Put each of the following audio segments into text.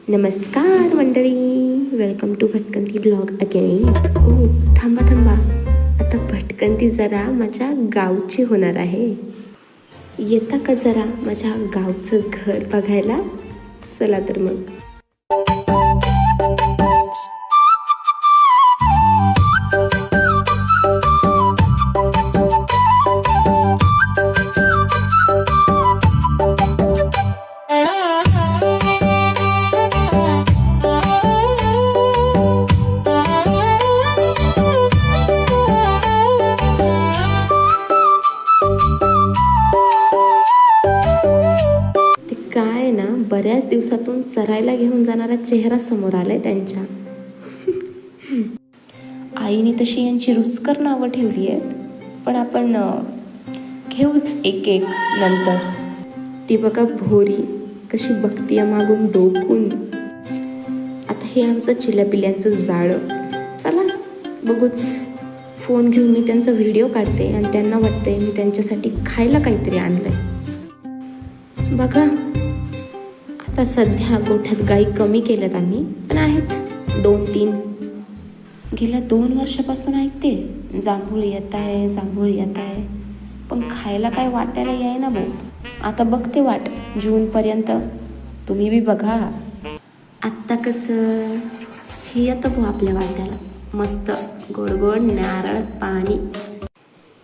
नमस्कार मंडळी, welcome to भटकंती ब्लॉग अगेन. ओ थांबा, आता भटकंती जरा माझ्या गावची होणार आहे. येता का जरा माझ्या गावचं घर बघायला? चला तर मग. काय ना, बऱ्याच दिवसातून चरायला घेऊन जाणारा चेहरा समोर आलाय त्यांच्या. आईने तशी यांची रुचकर नावं ठेवली आहेत, पण आपण घेऊच एक एक नंतर. ती बघा भोरी कशी बघतीय मागून डोकून. आता हे आमचं चिल्यापिल्यांचं जाळं. चला बघूच. फोन घेऊन मी त्यांचा व्हिडिओ काढते आणि त्यांना वाटतंय मी त्यांच्यासाठी खायला काहीतरी आणलंय. बघा, आता सध्या गोठ्यात गाई कमी केल्यात आम्ही, पण आहेत 2-3. गेल्या 2 वर्षापासून ऐकते जांभूळ येत आहे, पण खायला काय वाटायला याय ना भाऊ. आता बघते वाट जूनपर्यंत. तुम्ही बी बघा. आत्ता कसं हे येतं भाऊ आपल्या वाट्याला, मस्त गोड नारळ पाणी.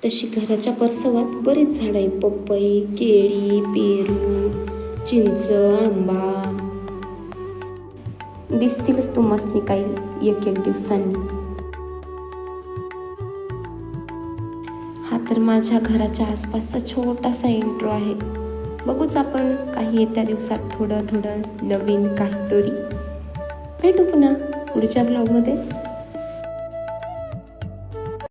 तशी घराच्या परसवात बरीच झाडं आहे. पपई, केळी, पेरू, चिंच, आंबा. दिसतीलच तुम्हासनी काही एक दिवसांनी. हा तर माझ्या घराच्या आसपासचा छोटासा इंट्रो आहे. बघूच आपण काही येत्या दिवसात थोडं नवीन काहीतरी. भेटू पुन्हा पुढच्या ब्लॉगमध्ये.